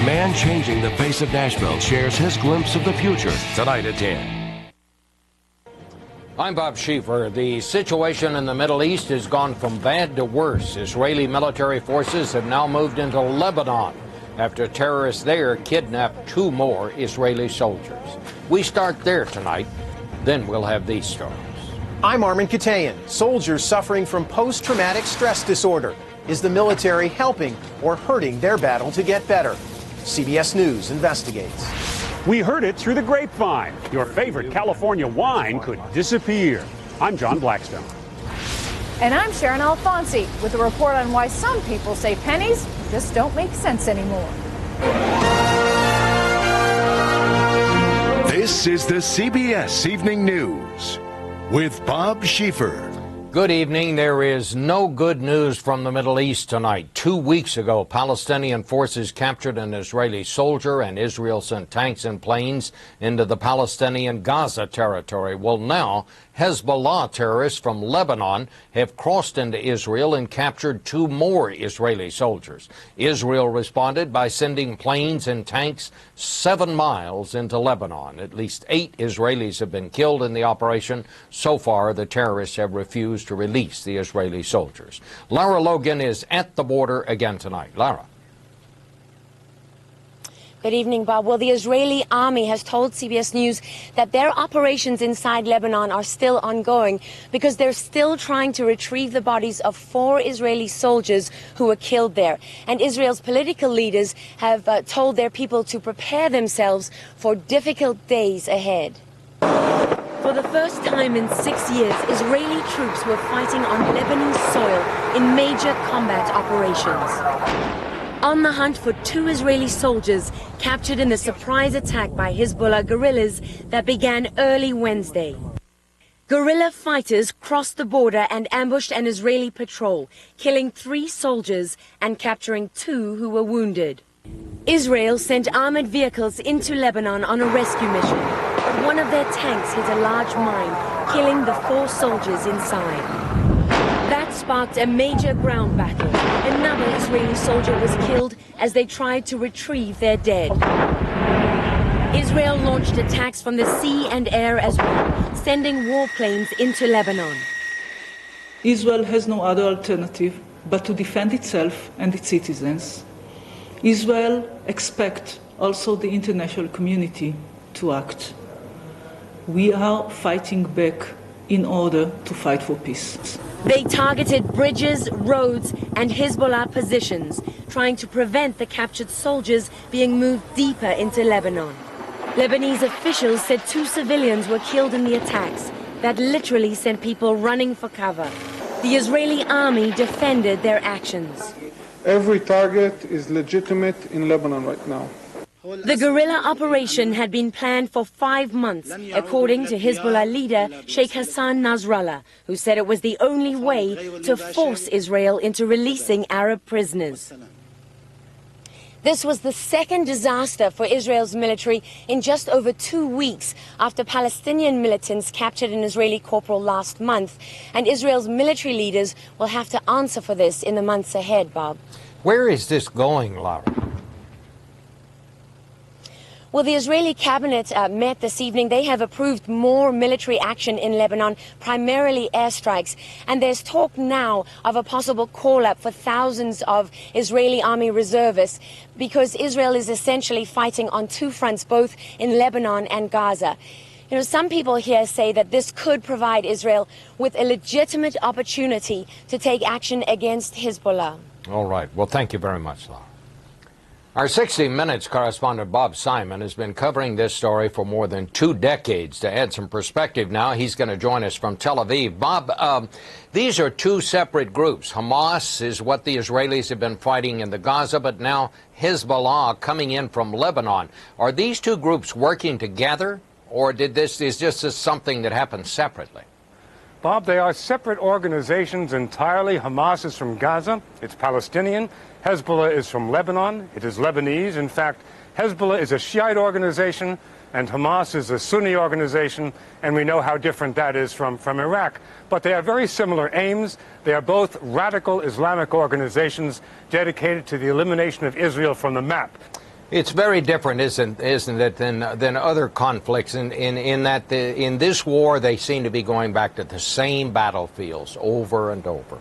man changing the face of Nashville shares his glimpse of the future tonight at 10. I'm Bob Schieffer. The situation in the Middle East has gone from bad to worse. Israeli military forces have now moved into Lebanon after terrorists there kidnapped 2 more Israeli soldiers. We start there tonight, then we'll have these stories. I'm Armin Katayan. Soldiers suffering from post-traumatic stress disorder. Is the military helping or hurting their battle to get better? CBS News investigates. We heard it through the grapevine. Your favorite California wine could disappear. I'm John Blackstone. And I'm Sharon Alfonsi with a report on why some people say pennies just don't make sense anymore. This is the CBS Evening News with Bob Schieffer. Good evening. There is no good news from the Middle East tonight. 2 weeks ago, Palestinian forces captured an Israeli soldier and Israel sent tanks and planes into the Palestinian Gaza territory. Well, now Hezbollah terrorists from Lebanon have crossed into Israel and captured 2 more Israeli soldiers. Israel responded by sending planes and tanks 7 miles into Lebanon. At least 8 Israelis have been killed in the operation. So far, the terrorists have refused to release the Israeli soldiers. Lara Logan is at the border again tonight. Lara. Good evening, Bob. Well, the Israeli army has told CBS News that their operations inside Lebanon are still ongoing because they're still trying to retrieve the bodies of 4 Israeli soldiers who were killed there. And Israel's political leaders have told their people to prepare themselves for difficult days ahead. For the first time in 6 years, Israeli troops were fighting on Lebanese soil in major combat operations. On the hunt for 2 Israeli soldiers captured in the surprise attack by Hezbollah guerrillas that began early Wednesday. Guerrilla fighters crossed the border and ambushed an Israeli patrol, killing 3 soldiers and capturing 2 who were wounded. Israel sent armored vehicles into Lebanon on a rescue mission, but one of their tanks hit a large mine, killing the 4 soldiers inside. That sparked a major ground battle. Another Israeli soldier was killed as they tried to retrieve their dead. Israel launched attacks from the sea and air as well, sending warplanes into Lebanon. Israel has no other alternative but to defend itself and its citizens. Israel expects also the international community to act. We are fighting back in order to fight for peace. They targeted bridges, roads, and Hezbollah positions, trying to prevent the captured soldiers being moved deeper into Lebanon. Lebanese officials said 2 civilians were killed in the attacks that literally sent people running for cover. The Israeli army defended their actions. Every target is legitimate in Lebanon right now. The guerrilla operation had been planned for 5 months, according to Hezbollah leader Sheikh Hassan Nasrallah, who said it was the only way to force Israel into releasing Arab prisoners. This was the second disaster for Israel's military in just over 2 weeks after Palestinian militants captured an Israeli corporal last month, and Israel's military leaders will have to answer for this in the months ahead, Bob. Where is this going, Laura? Well, the Israeli cabinet met this evening. They have approved more military action in Lebanon, primarily airstrikes. And there's talk now of a possible call-up for thousands of Israeli army reservists because Israel is essentially fighting on 2 fronts, both in Lebanon and Gaza. You know, some people here say that this could provide Israel with a legitimate opportunity to take action against Hezbollah. All right. Well, thank you very much, Laura. Our 60 Minutes correspondent Bob Simon has been covering this story for more than 2 decades. To add some perspective now, he's going to join us from Tel Aviv. Bob, these are 2 separate groups. Hamas is what the Israelis have been fighting in the Gaza, but now Hezbollah coming in from Lebanon. Are these 2 groups working together, or is this just something that happened separately? Bob, they are separate organizations entirely. Hamas is from Gaza. It's Palestinian. Hezbollah is from Lebanon. It is Lebanese. In fact, Hezbollah is a Shiite organization, and Hamas is a Sunni organization, and we know how different that is from Iraq. But they have very similar aims. They are both radical Islamic organizations dedicated to the elimination of Israel from the map. It's very different, isn't it, than other conflicts in that in this war they seem to be going back to the same battlefields over and over.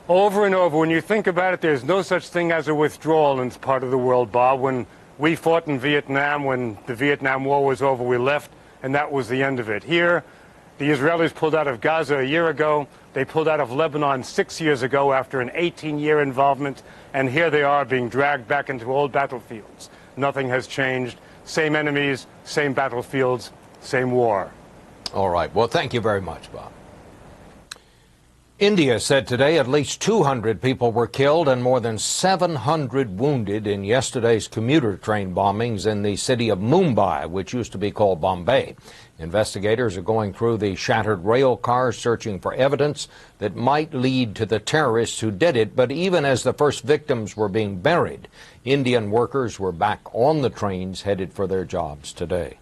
Over and over. When you think about it, there's no such thing as a withdrawal in this part of the world, Bob. When we fought in Vietnam, when the Vietnam War was over, we left, and that was the end of it. Here, the Israelis pulled out of Gaza a year ago. They pulled out of Lebanon 6 years ago after an 18-year involvement, and here they are being dragged back into old battlefields. Nothing has changed. Same enemies, same battlefields, same war. All right. Well, thank you very much, Bob. India said today at least 200 people were killed and more than 700 wounded in yesterday's commuter train bombings in the city of Mumbai, which used to be called Bombay. Investigators are going through the shattered rail cars, searching for evidence that might lead to the terrorists who did it. But even as the first victims were being buried, Indian workers were back on the trains headed for their jobs today.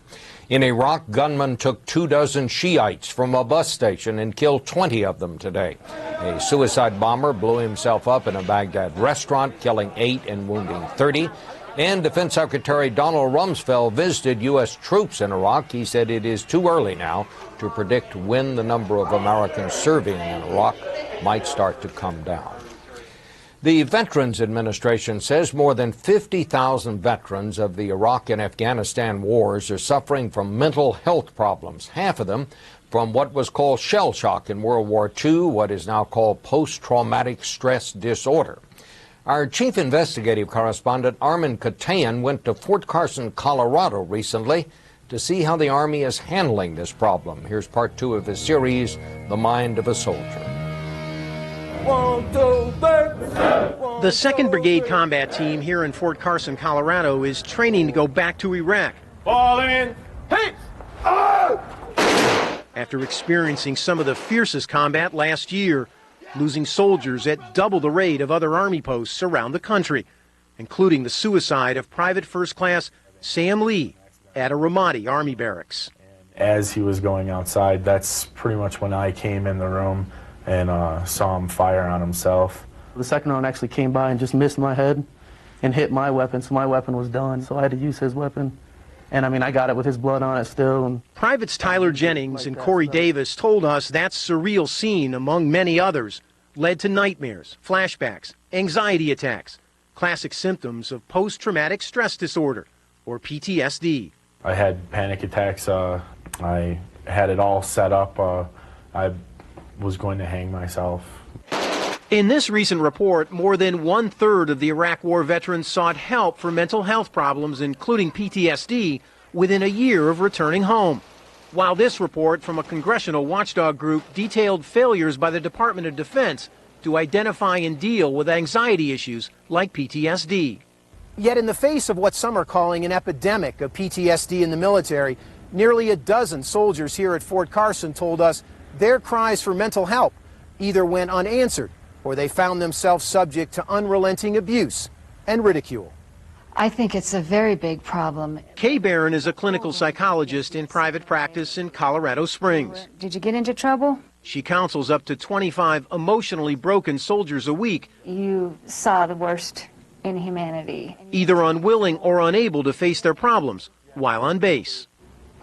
In Iraq, gunmen took 24 Shiites from a bus station and killed 20 of them today. A suicide bomber blew himself up in a Baghdad restaurant, killing 8 and wounding 30. And Defense Secretary Donald Rumsfeld visited U.S. troops in Iraq. He said it is too early now to predict when the number of Americans serving in Iraq might start to come down. The Veterans Administration says more than 50,000 veterans of the Iraq and Afghanistan wars are suffering from mental health problems, half of them from what was called shell shock in World War II, what is now called post-traumatic stress disorder. Our chief investigative correspondent, Armin Katayan, went to Fort Carson, Colorado recently to see how the Army is handling this problem. Here's part 2 of his series, The Mind of a Soldier. The 2nd Brigade Combat Team here in Fort Carson, Colorado, is training to go back to Iraq. Fall in. Hey! After experiencing some of the fiercest combat last year, losing soldiers at double the rate of other Army posts around the country, including the suicide of Private First Class Sam Lee at a Ramadi Army barracks. As he was going outside, that's pretty much when I came in the room and saw him fire on himself. The second round actually came by and just missed my head and hit my weapon, so my weapon was done. So I had to use his weapon. And I mean, I got it with his blood on it still. Privates Tyler Jennings and Corey Davis told us that surreal scene, among many others, led to nightmares, flashbacks, anxiety attacks, classic symptoms of post-traumatic stress disorder, or PTSD. I had panic attacks. I had it all set up. I was going to hang myself. In this recent report, more than 1/3 of the Iraq War veterans sought help for mental health problems, including PTSD, within a year of returning home. While this report from a congressional watchdog group detailed failures by the Department of Defense to identify and deal with anxiety issues like PTSD. Yet in the face of what some are calling an epidemic of PTSD in the military, nearly a dozen soldiers here at Fort Carson told us their cries for mental help either went unanswered or they found themselves subject to unrelenting abuse and ridicule. I think it's a very big problem. Kay Barron is a clinical psychologist in private practice in Colorado Springs. Did you get into trouble? She counsels up to 25 emotionally broken soldiers a week. You saw the worst in humanity. Either unwilling or unable to face their problems while on base.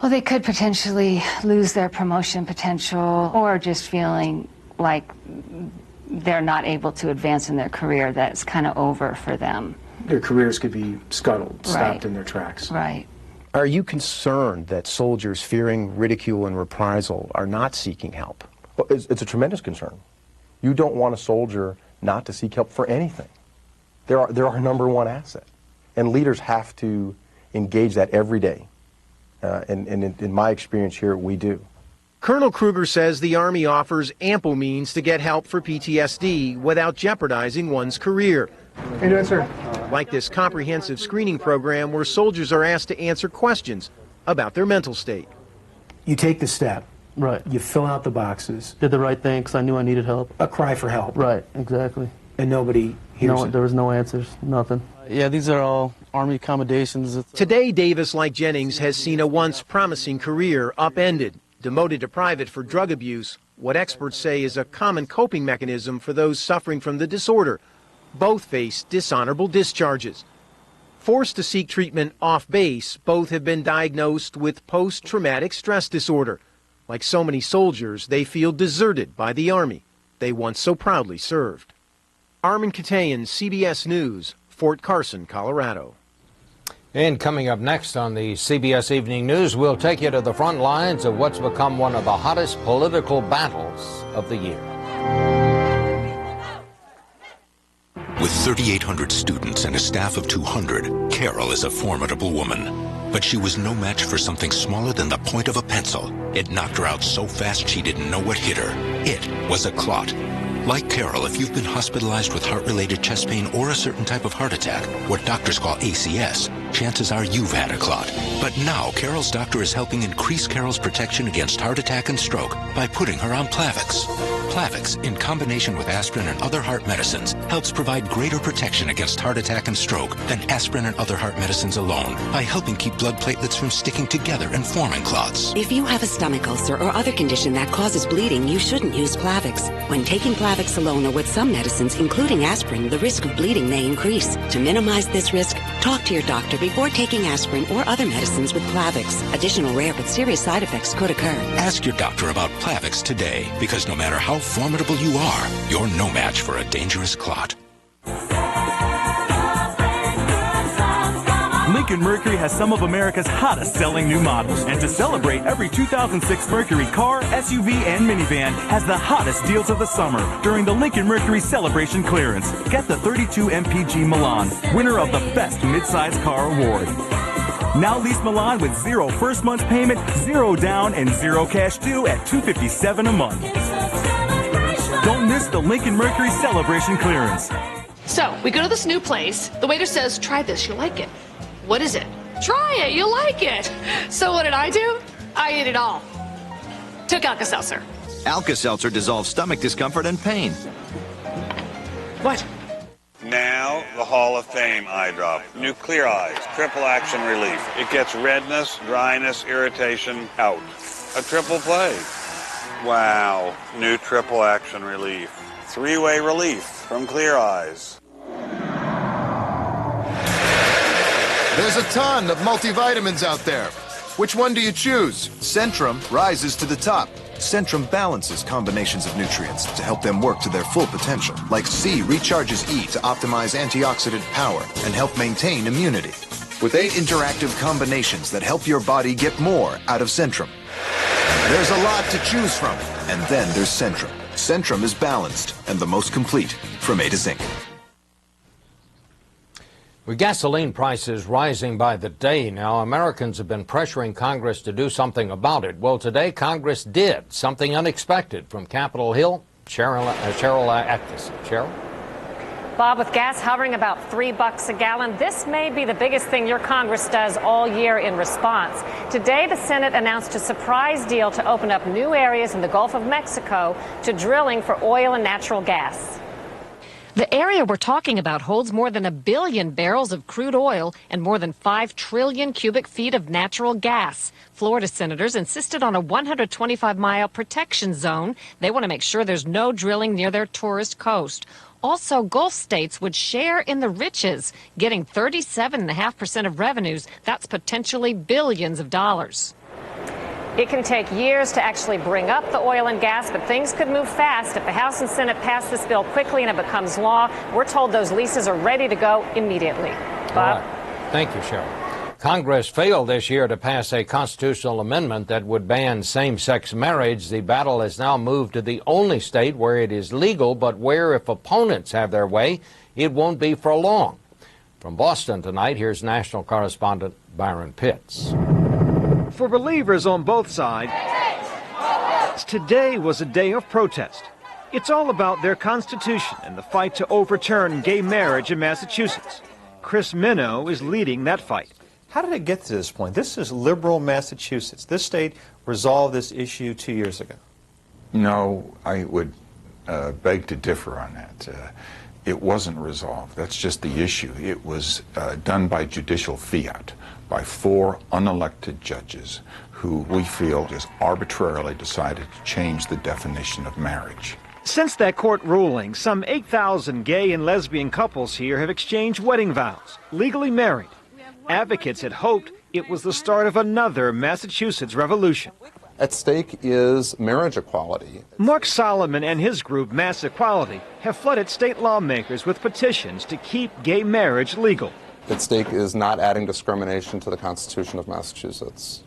Well, they could potentially lose their promotion potential or just feeling like they're not able to advance in their career, that it's kind of over for them. Their careers could be scuttled, stopped in their tracks. Right. Are you concerned that soldiers fearing ridicule and reprisal are not seeking help? Well, it's a tremendous concern. You don't want a soldier not to seek help for anything. They're our number one asset. And leaders have to engage that every day. And in my experience here, we do. Colonel Kruger says the Army offers ample means to get help for PTSD without jeopardizing one's career. How you doing, sir? Like this comprehensive screening program where soldiers are asked to answer questions about their mental state. You take the step. Right. You fill out the boxes. Did the right thing because I knew I needed help. A cry for help. Right, exactly. And nobody hears it. There was no answers, nothing. Yeah, these are all Army accommodations. Today, Davis, like Jennings, has seen a once promising career upended. Demoted to private for drug abuse, what experts say is a common coping mechanism for those suffering from the disorder. Both face dishonorable discharges. Forced to seek treatment off base, both have been diagnosed with post-traumatic stress disorder. Like so many soldiers, they feel deserted by the Army they once so proudly served. Armin Katayan, CBS News, Fort Carson, Colorado. And coming up next on the CBS Evening News, we'll take you to the front lines of what's become one of the hottest political battles of the year. With 3,800 students and a staff of 200, Carol is a formidable woman. But she was no match for something smaller than the point of a pencil. It knocked her out so fast she didn't know what hit her. It was a clot. Like Carol, if you've been hospitalized with heart-related chest pain or a certain type of heart attack, what doctors call ACS, chances are you've had a clot. But now Carol's doctor is helping increase Carol's protection against heart attack and stroke by putting her on Plavix. Plavix, in combination with aspirin and other heart medicines, helps provide greater protection against heart attack and stroke than aspirin and other heart medicines alone by helping keep blood platelets from sticking together and forming clots. If you have a stomach ulcer or other condition that causes bleeding, you shouldn't use Plavix. When taking Plavix alone or with some medicines, including aspirin, the risk of bleeding may increase. To minimize this risk, talk to your doctor before taking aspirin or other medicines with Plavix. Additional rare but serious side effects could occur. Ask your doctor about Plavix today, because no matter how formidable you are, you're no match for a dangerous clot. Lincoln Mercury has some of America's hottest selling new models. And to celebrate, every 2006 Mercury car, SUV, and minivan has the hottest deals of the summer during the Lincoln Mercury Celebration Clearance. Get the 32 MPG Milan, winner of the Best Midsize Car Award. Now lease Milan with 0 first month's payment, 0 down, and 0 cash due at $257 a month. Don't miss the Lincoln Mercury Celebration Clearance. So, we go to this new place. The waiter says, try this, you'll like it. What is it? Try it, you'll like it. So what did I do? I ate it all. Took Alka-Seltzer. Alka-Seltzer dissolves stomach discomfort and pain. What? Now, the Hall of Fame eye drop. New Clear Eyes, triple action relief. It gets redness, dryness, irritation out. A triple play. Wow. New triple action relief. 3-way relief from Clear Eyes. There's a ton of multivitamins out there. Which one do you choose? Centrum rises to the top. Centrum balances combinations of nutrients to help them work to their full potential. Like C recharges E to optimize antioxidant power and help maintain immunity. With 8 interactive combinations that help your body get more out of Centrum. There's a lot to choose from. And then there's Centrum. Centrum is balanced and the most complete from A to Zinc. With gasoline prices rising by the day now, Americans have been pressuring Congress to do something about it. Well, today Congress did something unexpected. From Capitol Hill, Cheryl Atkinson. Cheryl? Bob, with gas hovering about $3 a gallon, this may be the biggest thing your Congress does all year in response. Today, the Senate announced a surprise deal to open up new areas in the Gulf of Mexico to drilling for oil and natural gas. The area we're talking about holds more than 1 billion barrels of crude oil and more than 5 trillion cubic feet of natural gas. Florida senators insisted on a 125-mile protection zone. They want to make sure there's no drilling near their tourist coast. Also, Gulf states would share in the riches, getting 37.5% of revenues. That's potentially billions of dollars. It can take years to actually bring up the oil and gas, but things could move fast. If the House and Senate pass this bill quickly and it becomes law, we're told those leases are ready to go immediately. Bob? Right. Thank you, Cheryl. Congress failed this year to pass a constitutional amendment that would ban same-sex marriage. The battle has now moved to the only state where it is legal, but where, if opponents have their way, it won't be for long. From Boston tonight, here's national correspondent Byron Pitts. For believers on both sides, today was a day of protest. It's all about their Constitution and the fight to overturn gay marriage in Massachusetts. Chris Minow is leading that fight. How did it get to this point? This is liberal Massachusetts. This state resolved this issue 2 years ago. No, I would beg to differ on that. It wasn't resolved. That's just the issue. It was done by judicial fiat, by 4 unelected judges who we feel just arbitrarily decided to change the definition of marriage. Since that court ruling, some 8,000 gay and lesbian couples here have exchanged wedding vows, legally married. Advocates had hoped it was the start of another Massachusetts revolution. At stake is marriage equality. Mark Solomon and his group, Mass Equality, have flooded state lawmakers with petitions to keep gay marriage legal. At stake is not adding discrimination to the Constitution of Massachusetts.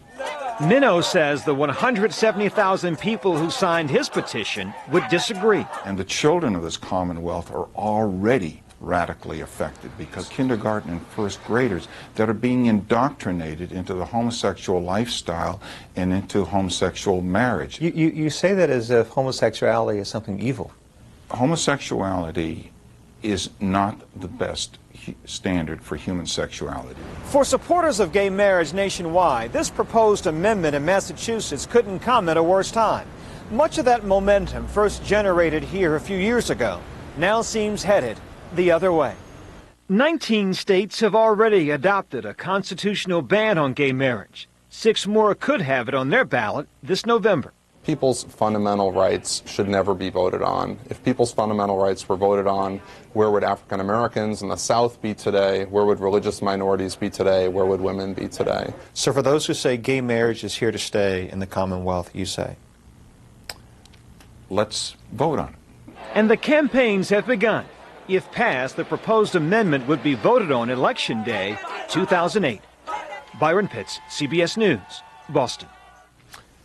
Minow says the 170,000 people who signed his petition would disagree. And the children of this Commonwealth are already radically affected because kindergarten and first graders that are being indoctrinated into the homosexual lifestyle and into homosexual marriage. You say that as if homosexuality is something evil. Homosexuality is not the best standard for human sexuality. For supporters of gay marriage nationwide, this proposed amendment in Massachusetts couldn't come at a worse time. Much of that momentum first generated here a few years ago now seems headed the other way. 19 states have already adopted a constitutional ban on gay marriage. 6 more could have it on their ballot this November. People's fundamental rights should never be voted on. If people's fundamental rights were voted on, where would African Americans in the South be today? Where would religious minorities be today? Where would women be today? So for those who say gay marriage is here to stay in the Commonwealth, you say? Let's vote on it. And the campaigns have begun. If passed, the proposed amendment would be voted on Election Day 2008. Byron Pitts, CBS News, Boston.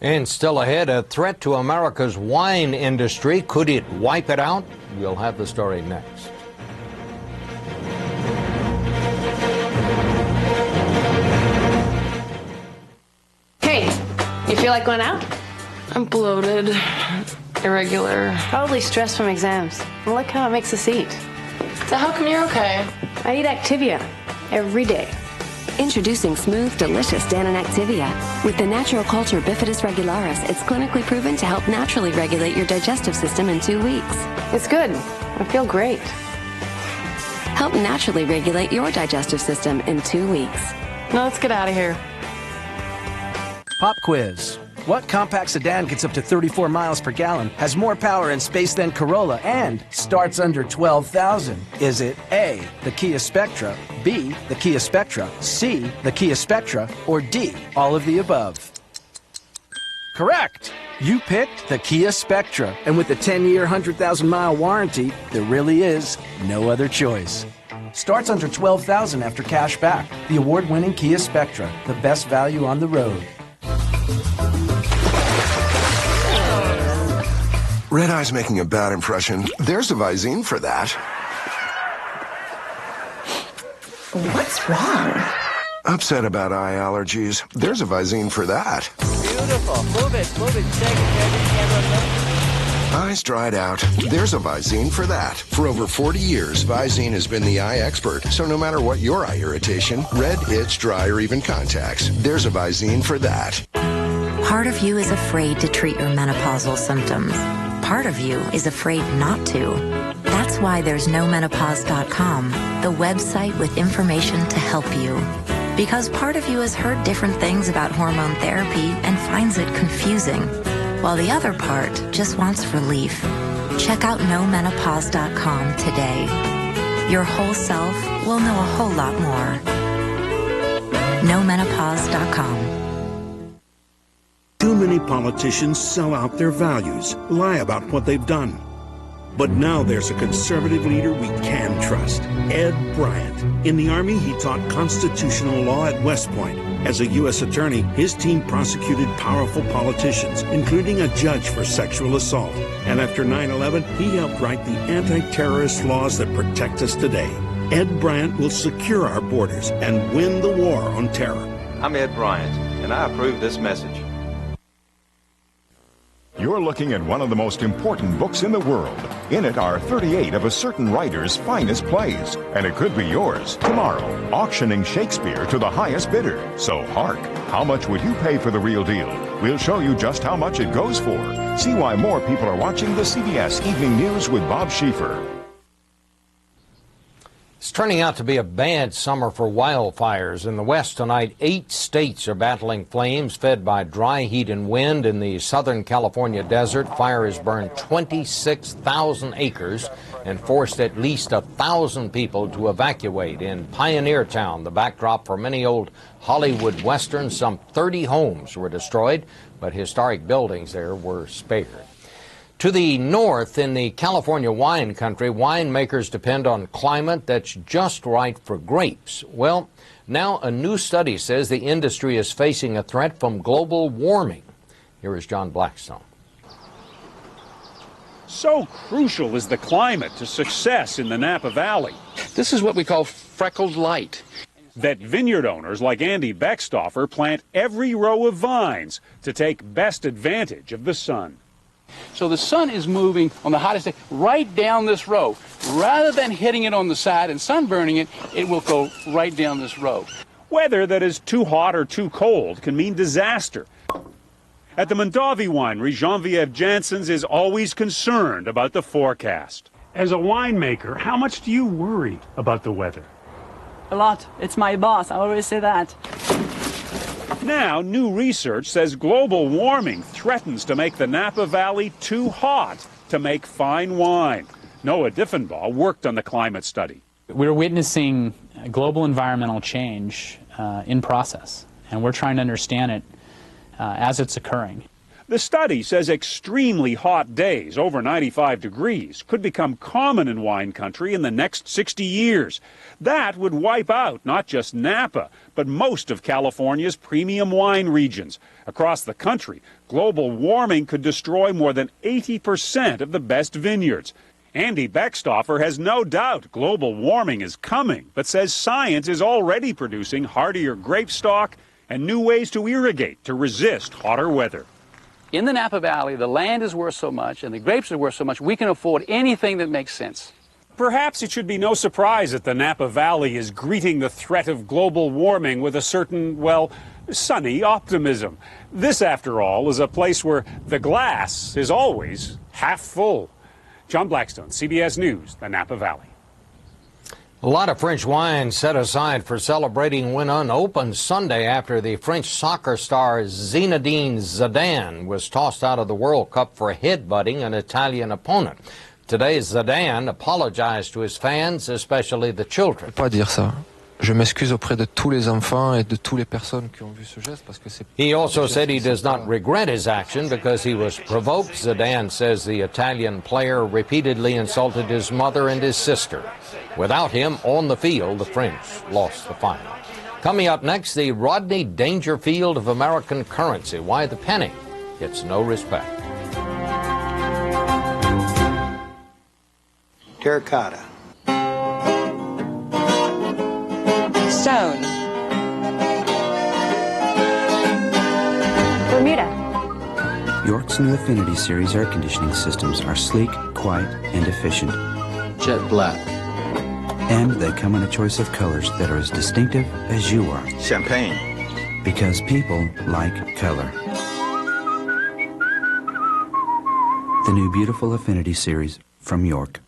And still ahead, a threat to America's wine industry. Could it wipe it out? We'll have the story next. Hey, you feel like going out? I'm bloated, irregular. Probably stress from exams. And look how it makes us eat. So how come you're okay? I eat Activia every day. Introducing smooth, delicious Dannon Activia. With the natural culture Bifidus regularis, it's clinically proven to help naturally regulate your digestive system in 2 weeks. It's good. I feel great. Help naturally regulate your digestive system in 2 weeks. Now let's get out of here. Pop quiz. What compact sedan gets up to 34 miles per gallon, has more power and space than Corolla, and starts under $12,000? Is it A, the Kia Spectra, B, the Kia Spectra, C, the Kia Spectra, or D, all of the above? Correct! You picked the Kia Spectra, and with the 10-year, 100,000-mile warranty, there really is no other choice. Starts under $12,000 after cash back. The award-winning Kia Spectra, the best value on the road. Red eye's making a bad impression. There's a Visine for that. What's wrong? Upset about eye allergies. There's a Visine for that. Beautiful. Move it, shake it, baby. Camera, Eyes dried out. There's a Visine for that. For over 40 years, Visine has been the eye expert. So no matter what your eye irritation, red, itch, dry, or even contacts, there's a Visine for that. Part of you is afraid to treat your menopausal symptoms. Part of you is afraid not to. That's why there's nomenopause.com, the website with information to help you. Because part of you has heard different things about hormone therapy and finds it confusing, while the other part just wants relief. Check out nomenopause.com today. Your whole self will know a whole lot more. nomenopause.com. Too many politicians sell out their values, lie about what they've done. But now there's a conservative leader we can trust, Ed Bryant. In the Army, he taught constitutional law at West Point. As a U.S. attorney, his team prosecuted powerful politicians, including a judge for sexual assault. And after 9/11, he helped write the anti-terrorist laws that protect us today. Ed Bryant will secure our borders and win the war on terror. I'm Ed Bryant, and I approve this message. You're looking at one of the most important books in the world. In it are 38 of a certain writer's finest plays, and it could be yours tomorrow, auctioning Shakespeare to the highest bidder. So hark, how much would you pay for the real deal? We'll show you just how much it goes for. See why more people are watching the CBS Evening News with Bob Schieffer. It's turning out to be a bad summer for wildfires. In the west tonight, 8 states are battling flames fed by dry heat and wind. In the Southern California desert, fire has burned 26,000 acres and forced at least 1,000 people to evacuate. In Pioneer Town, the backdrop for many old Hollywood westerns, some 30 homes were destroyed, but historic buildings there were spared. To the north, in the California wine country, winemakers depend on climate that's just right for grapes. Well, now a new study says the industry is facing a threat from global warming. Here is John Blackstone. So crucial is the climate to success in the Napa Valley. This is what we call freckled light. That vineyard owners like Andy Beckstoffer plant every row of vines to take best advantage of the sun. So the sun is moving on the hottest day right down this row. Rather than hitting it on the side and sunburning it, it will go right down this row. Weather that is too hot or too cold can mean disaster. At the Mondavi Winery, Jean-Vieve Janssens is always concerned about the forecast. As a winemaker, how much do you worry about the weather? A lot. It's my boss. I always say that. Now, new research says global warming threatens to make the Napa Valley too hot to make fine wine. Noah Diffenbaugh worked on the climate study. We're witnessing global environmental change in process, and we're trying to understand it as it's occurring. The study says extremely hot days, over 95 degrees, could become common in wine country in the next 60 years. That would wipe out not just Napa, but most of California's premium wine regions. Across the country, global warming could destroy more than 80% of the best vineyards. Andy Beckstoffer has no doubt global warming is coming, but says science is already producing hardier grape stock and new ways to irrigate to resist hotter weather. In the Napa Valley, the land is worth so much and the grapes are worth so much, we can afford anything that makes sense. Perhaps it should be no surprise that the Napa Valley is greeting the threat of global warming with a certain, well, sunny optimism. This, after all, is a place where the glass is always half full. John Blackstone, CBS News, the Napa Valley. A lot of French wine set aside for celebrating when unopened Sunday after the French soccer star Zinedine Zidane was tossed out of the World Cup for headbutting an Italian opponent. Today, Zidane apologized to his fans, especially the children. Pas dire ça. Je m'excuse auprès de tous les enfants et de toutes les personnes qui ont vu ce geste parce que c'est. He also said he does not regret his action because he was provoked. Zidane says the Italian player repeatedly insulted his mother and his sister. Without him on the field, the French lost the final. Coming up next, the Rodney Dangerfield of American currency. Why the penny gets no respect. Terracotta. Stone. Bermuda. York's new Affinity Series air conditioning systems are sleek, quiet, and efficient. Jet black. And they come in a choice of colors that are as distinctive as you are. Champagne. Because people like color. The new beautiful Affinity Series from York.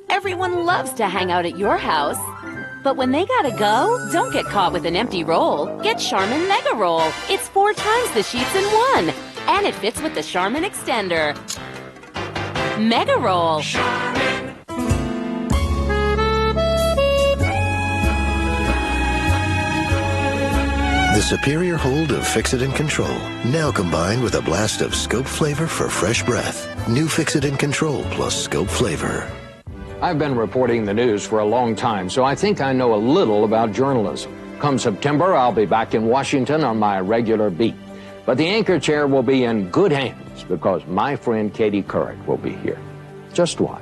Everyone loves to hang out at your house. But when they gotta go, don't get caught with an empty roll. Get Charmin Mega Roll. It's 4 times the sheets in one. And it fits with the Charmin Extender. Mega Roll. Charmin. The superior hold of Fix-It and Control, now combined with a blast of scope flavor for fresh breath. New Fix-It and Control plus scope flavor. I've been reporting the news for a long time, so I think I know a little about journalism. Come September, I'll be back in Washington on my regular beat. But the anchor chair will be in good hands because my friend Katie Couric will be here. Just watch.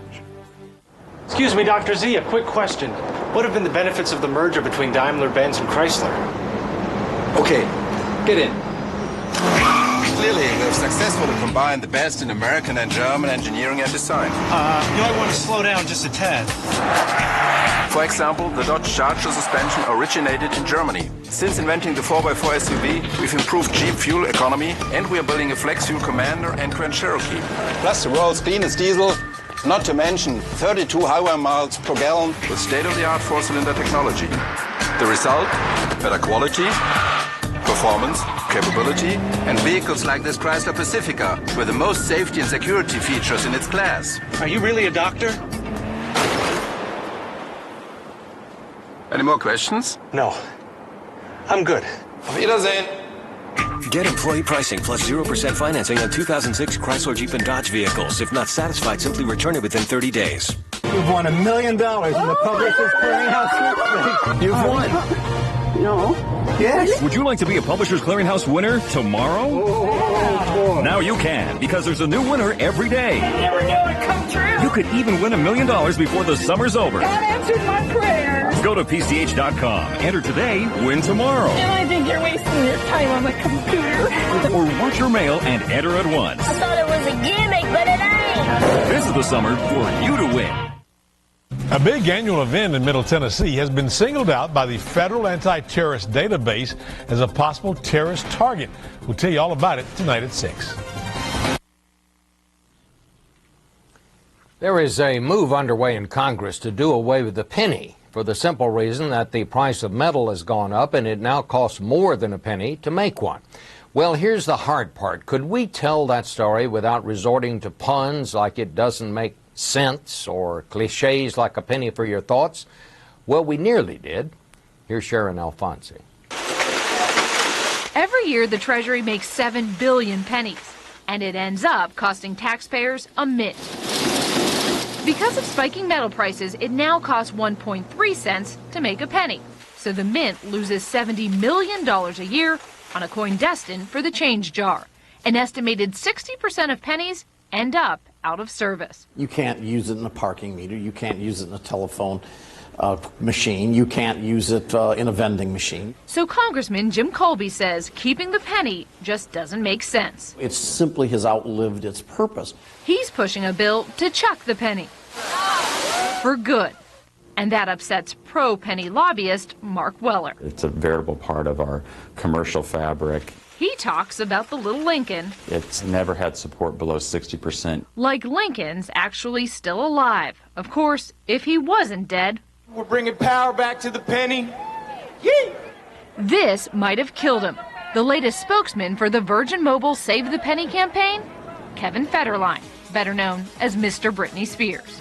Excuse me, Dr. Z, a quick question. What have been the benefits of the merger between Daimler-Benz and Chrysler? Okay, get in. Clearly, we've successfully combined the best in American and German engineering and design. You might want to slow down just a tad. For example, the Dodge Charger suspension originated in Germany. Since inventing the 4x4 SUV, we've improved Jeep fuel economy, and we are building a flex fuel Commander and Grand Cherokee. Plus, the world's cleanest diesel Not to mention 32 highway miles per gallon with state-of-the-art four-cylinder technology. The result? Better quality, performance, capability, and vehicles like this Chrysler Pacifica with the most safety and security features in its class. Are you really a doctor? Any more questions? No. I'm good. Auf Wiedersehen. Get employee pricing plus 0% financing on 2006 Chrysler, Jeep, and Dodge vehicles. If not satisfied, simply return it within 30 days. You've won $1 million in the Publishers Clearinghouse Sweepstakes. You've won. No. Yes. Would you like to be a Publishers Clearinghouse winner tomorrow? Oh, now you can, because there's a new winner every day. I never knew it'd come true. You could even win $1 million before the summer's over. God answered my prayers. Go to PCH.com. Enter today, win tomorrow. And I think you're wasting your time on the computer. Or watch your mail and enter at once. I thought it was a gimmick, but it ain't. This is the summer for you to win. A big annual event in Middle Tennessee has been singled out by the Federal Anti-Terrorist Database as a possible terrorist target. We'll tell you all about it tonight at 6. There is a move underway in Congress to do away with the penny for the simple reason that the price of metal has gone up and it now costs more than a penny to make one. Well, here's the hard part. Could we tell that story without resorting to puns like it doesn't make sense or cliches like a penny for your thoughts? Well, we nearly did. Here's Sharon Alfonsi. Every year, the Treasury makes 7 billion pennies, and it ends up costing taxpayers a mint. Because of spiking metal prices, it now costs 1.3 cents to make a penny. So the mint loses $70 million a year on a coin destined for the change jar. An estimated 60% of pennies end up out of service. You can't use it in a parking meter. You can't use it in a telephone machine. You can't use it in a vending machine. So Congressman Jim Colby says keeping the penny just doesn't make sense. It simply has outlived its purpose. He's pushing a bill to chuck the penny for good. And that upsets pro-penny lobbyist Mark Weller. It's a veritable part of our commercial fabric. He talks about the little Lincoln. It's never had support below 60%. Like Lincoln's actually still alive. Of course, if he wasn't dead. We're bringing power back to the penny. Yee! This might have killed him. The latest spokesman for the Virgin Mobile Save the Penny campaign, Kevin Federline, better known as Mr. Britney Spears.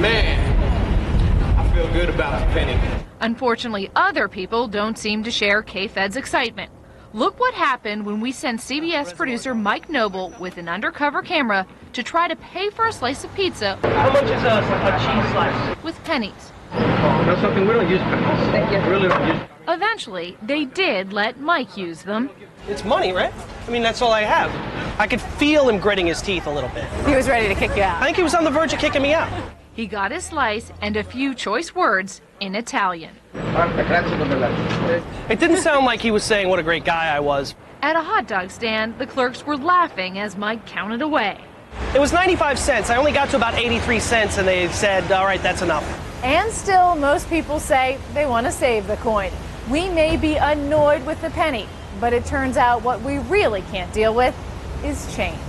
Man, I feel good about the penny. Unfortunately, other people don't seem to share K-Fed's excitement. Look what happened when we sent CBS producer Mike Noble with an undercover camera to try to pay for a slice of pizza. How much is a cheese slice? With pennies. That's something we don't use pennies. Thank you. Really don't use. Eventually, they did let Mike use them. It's money, right? I mean, that's all I have. I could feel him gritting his teeth a little bit. He was ready to kick you out. I think he was on the verge of kicking me out. He got his slice and a few choice words in Italian. It didn't sound like he was saying what a great guy I was. At a hot dog stand, the clerks were laughing as Mike counted away. It was 95 cents. I only got to about 83 cents, and they said, all right, that's enough. And still, most people say they want to save the coin. We may be annoyed with the penny, but it turns out what we really can't deal with is change.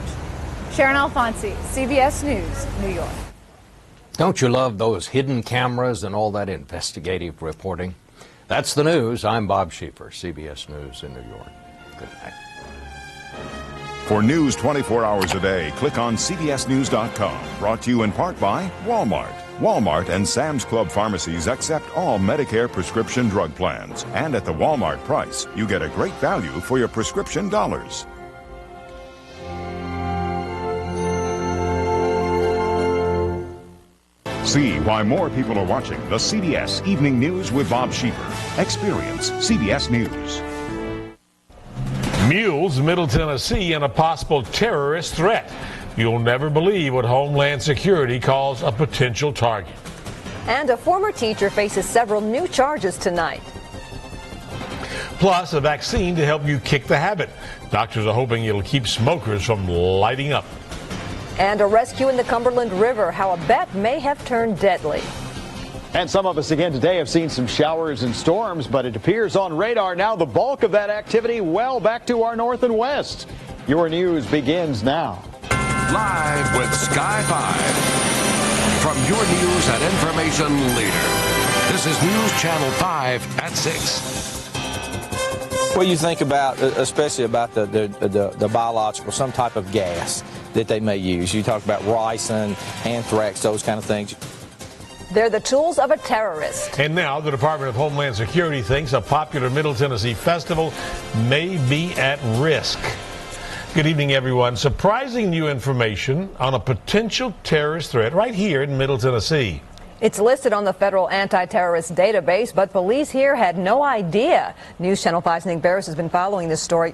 Sharon Alfonsi, CBS News, New York. Don't you love those hidden cameras and all that investigative reporting? That's the news. I'm Bob Schieffer, CBS News in New York. Good night. For news 24 hours a day, click on CBSNews.com. Brought to you in part by Walmart. Walmart and Sam's Club pharmacies accept all Medicare prescription drug plans. And at the Walmart price, you get a great value for your prescription dollars. See why more people are watching the CBS Evening News with Bob Schieffer. Experience CBS News. Mules, Middle Tennessee, and a possible terrorist threat. You'll never believe what Homeland Security calls a potential target. And a former teacher faces several new charges tonight. Plus, a vaccine to help you kick the habit. Doctors are hoping it'll keep smokers from lighting up. And a rescue in the Cumberland River, how a bet may have turned deadly. And some of us again today have seen some showers and storms, but it appears on radar now the bulk of that activity well back to our north and west. Your news begins now. Live with Sky 5. from your news and information leader. This is News Channel 5 at 6. What do you think about, especially about the biological, some type of gas that they may use? You talk about ricin, anthrax, those kind of things. They're the tools of a terrorist. And now the Department of Homeland Security thinks a popular Middle Tennessee festival may be at risk. Good evening, everyone. Surprising new information on a potential terrorist threat right here in Middle Tennessee. It's listed on the federal anti-terrorist database, but police here had no idea. News Channel 5's Nick Barris has been following this story.